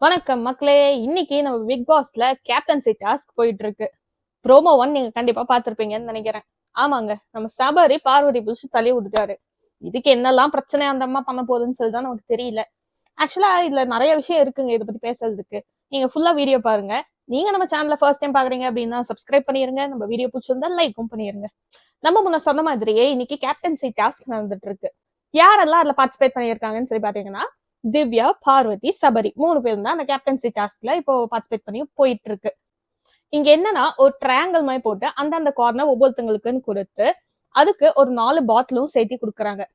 வணக்கம் மக்களே. இன்னைக்கு நம்ம பிக் பாஸ்ல கேப்டன்சி டாஸ்க் போயிட்டு இருக்கு. ப்ரோமோ 1 நீங்க கண்டிப்பா பாத்திருப்பீங்கன்னு நினைக்கிறேன். ஆமாங்க, நம்ம சபரி பார்வதி புடிச்சு தள்ளி விட்டுட்டாரு. இதுக்கு என்னெல்லாம் பிரச்சனை அந்த அம்மா பண்ண போகுதுன்னு சொல்லிதான் நமக்கு தெரியல. ஆக்சுவலா இதுல நிறைய விஷயம் இருக்குங்க இதை பத்தி பேசுறதுக்கு. நீங்க ஃபுல்லா வீடியோ பாருங்க. நீங்க நம்ம சேனல்ல ஃபர்ஸ்ட் டைம் பாக்குறீங்க அப்படின்னா சப்ஸ்கிரைப் பண்ணிருங்க. நம்ம வீடியோ பிடிச்சிருந்தா லைக்கும் பண்ணிருங்க. நம்ம முன்ன சொன்ன மாதிரியே இன்னைக்கு கேப்டன்சி டாஸ்க் நடந்துட்டு இருக்கு. யாரெல்லாம் அதுல பார்ட்டிசிபேட் பண்ணியிருக்காங்கன்னு சொல்லி பாத்தீங்கன்னா திவ்யா, பார்வதி, சபரி 3 பேரும் தான் அந்த கேப்டன்சி டாஸ்க்ல இப்போ பார்ட்டிசிபேட் பண்ணி போயிட்டு இருக்கு. இங்க என்னன்னா ஒரு ட்ரையாங்கிள் மாதிரி போட்டு அந்தந்த கார்னர் ஒவ்வொருத்தங்களுக்குன்னு கொடுத்து அதுக்கு ஒரு 4 பாட்டிலும் சேர்த்து கொடுக்குறாங்க.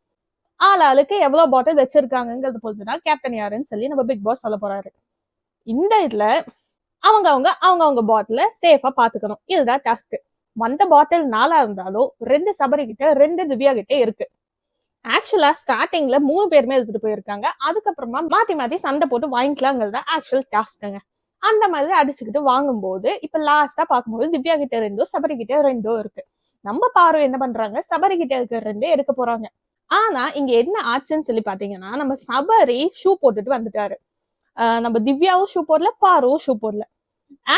ஆளுக்கு எவ்வளவு பாட்டில் வச்சிருக்காங்கிறது பொறுத்துதான் கேப்டன் யாருன்னு சொல்லி நம்ம பிக் பாஸ் சொல்ல போறாரு. இந்த இதுல அவங்க பாட்டில சேஃபா பாத்துக்கணும். இதுதான் டாஸ்க். வந்த பாட்டில் 4 இருந்தாலும் 2 சபரி கிட்ட 2 திவ்யா கிட்ட இருக்கு. ஆக்சுவலா ஸ்டார்டிங்ல 3 பேருமே எடுத்துட்டு போயிருக்காங்க. அதுக்கப்புறமா மாத்தி சண்டை போட்டு வாங்கிக்கலாங்கிறத ஆக்சுவல் டாஸ்க்குங்க. அந்த மாதிரி அடிச்சுக்கிட்டு வாங்கும்போது இப்ப லாஸ்டா பார்க்கும்போது திவ்யா கிட்ட 2 சபரி கிட்ட 2 இருக்கு. நம்ம பார்வை என்ன பண்றாங்க, சபரி கிட்ட இருக்க 2 எடுக்க போறாங்க. ஆனா இங்க என்ன ஆச்சுன்னு சொல்லி பாத்தீங்கன்னா நம்ம சபரி ஷூ போட்டுட்டு வந்துட்டாரு. நம்ம திவ்யாவும் ஷூ போடல, பாருவும் ஷூ போடல.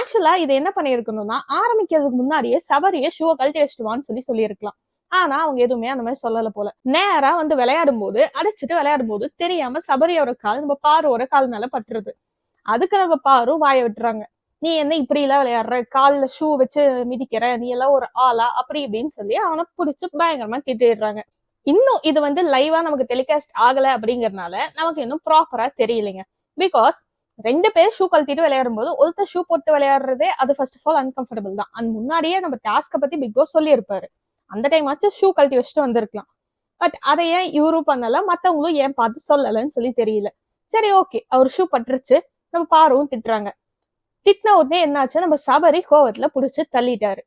ஆக்சுவலா இது என்ன பண்ணிருக்கணும்னா ஆரம்பிக்கிறதுக்கு முன்னாடியே சபரியை ஷூவை கழட்டி வச்சுட்டுவான்னு சொல்லியிருக்கலாம். ஆனா அவங்க எதுவுமே அந்த மாதிரி சொல்லல போல. நேரா வந்து விளையாடும் போது அடிச்சுட்டு விளையாடும் போது தெரியாம சபரியோட கால் நம்ம பாரோட கால் மேல பட்டுருது. அதுக்கு நம்ம பாரு வாய விட்டுறாங்க. நீ என்ன இப்படி எல்லாம் விளையாடுற, கால்ல ஷூ வச்சு மிதிக்கிற, நீ எல்லாம் ஒரு ஆளா அப்படி இப்படின்னு சொல்லி அவனை புடிச்சு பயங்கரமா திட்டிடுறாங்க. இன்னும் இது வந்து லைவா நமக்கு டெலிகாஸ்ட் ஆகல அப்படிங்கறதுனால நமக்கு இன்னும் ப்ராப்பரா தெரியலைங்க. பிகாஸ் 2 பேர் ஷூ கழட்டிட்டு விளையாடும் போது ஒருத்தர் ஷூ போட்டு விளையாடுறதே அது ஃபர்ஸ்ட் ஆஃப் ஆல் அன்கம்ஃபர்டபிள் தான். அது முன்னாடியே நம்ம டாஸ்க பத்தி பிக் பாஸ் சொல்லி இருப்பாரு. அந்த டைம் ஆச்சு ஷூ கழட்டி வச்சுட்டு வந்திருக்கலாம். பட் அதை ஏன் இவரும் பண்ணல, மத்தவங்களும் ஏன் பார்த்து சொல்லலன்னு சொல்லி தெரியல. சரி, ஓகே, அவர் ஷூ பட்டுருச்சு. நம்ம பாருவும் திட்டுறாங்க. திட்டின உடனே என்னாச்சு, நம்ம சபரி கோவத்துல புடிச்சு தள்ளிட்டாரு.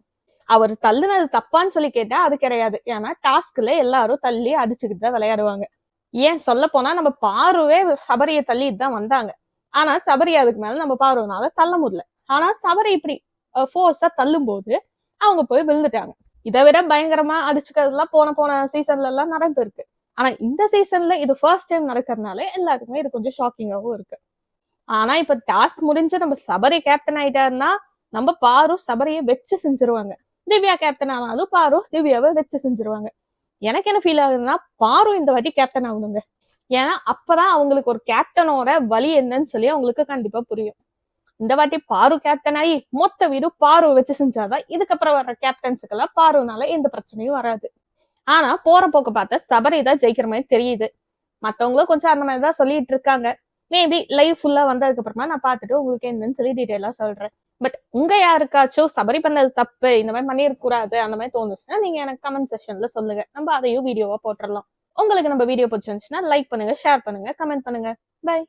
அவர் தள்ளுனது தப்பான்னு சொல்லி கேட்டா அது கிடையாது. ஏன்னா டாஸ்க்ல எல்லாரும் தள்ளி அடிச்சுக்கிட்டு தான் விளையாடுவாங்க. ஏன் சொல்ல போனா நம்ம பாருவே சபரியை தள்ளிட்டு தான் வந்தாங்க. ஆனா சபரி அதுக்கு மேல நம்ம பாருவனால தள்ள முடியல. ஆனா சபரி இப்படி ஃபோர்ஸா தள்ளும் போது அவங்க போய் விழுந்துட்டாங்க. இதை விட பயங்கரமா அடிச்சுக்கிறதுலாம் போன சீசன்ல எல்லாம் நடந்திருக்கு. ஆனா இந்த சீசன்ல இது ஃபர்ஸ்ட் டைம் நடக்கிறதுனால எல்லாத்துக்குமே இது கொஞ்சம் ஷாக்கிங்காவும் இருக்கு. ஆனா இப்ப டாஸ்க் முடிஞ்சு நம்ம சபரி கேப்டன் ஆயிட்டாருன்னா நம்ம பாரு சபரியை வச்சு செஞ்சிருவாங்க. திவ்யா கேப்டன் ஆனாலும் பாரு திவ்யாவை வச்சு செஞ்சிருவாங்க. எனக்கு என்ன ஃபீல் ஆகுதுன்னா பாரு இந்த வாட்டி கேப்டன் ஆகணுங்க. ஏன்னா அப்பதான் அவங்களுக்கு ஒரு கேப்டனோட வழி என்னன்னு சொல்லி அவங்களுக்கு கண்டிப்பா புரியும். இந்த வாட்டி பாரு கேப்டன் ஆகி மொத்த வீடு பாரு வச்சு செஞ்சாதான் இதுக்கப்புறம் வர்ற கேப்டன்ஸுக்கெல்லாம் பாருனால எந்த பிரச்சனையும் வராது. ஆனா போற போக்க பார்த்தா சபரி தான் ஜெயிக்கிற மாதிரி தெரியுது. மத்தவங்களும் கொஞ்சம் அந்த மாதிரி தான் சொல்லிட்டு இருக்காங்க. மேபி லைவ் ஃபுல்லா வந்ததுக்கு அப்புறமா நான் பார்த்துட்டு உங்களுக்கு என்னன்னு சொல்லி டீட்டெயிலா சொல்றேன். பட் உங்க யாருக்காச்சும் சபரி பண்ணது தப்பு, இந்த மாதிரி பண்ணிருக்க கூடாது அந்த மாதிரி தோணுச்சுன்னா நீங்க எனக்கு கமெண்ட் செக்ஷன்ல சொல்லுங்க. நம்ம அதையும் வீடியோவா போட்டுடலாம். உங்களுக்கு நம்ம வீடியோ பிடிச்சிருந்துச்சுன்னா லைக் பண்ணுங்க, ஷேர் பண்ணுங்க, கமெண்ட் பண்ணுங்க. பை.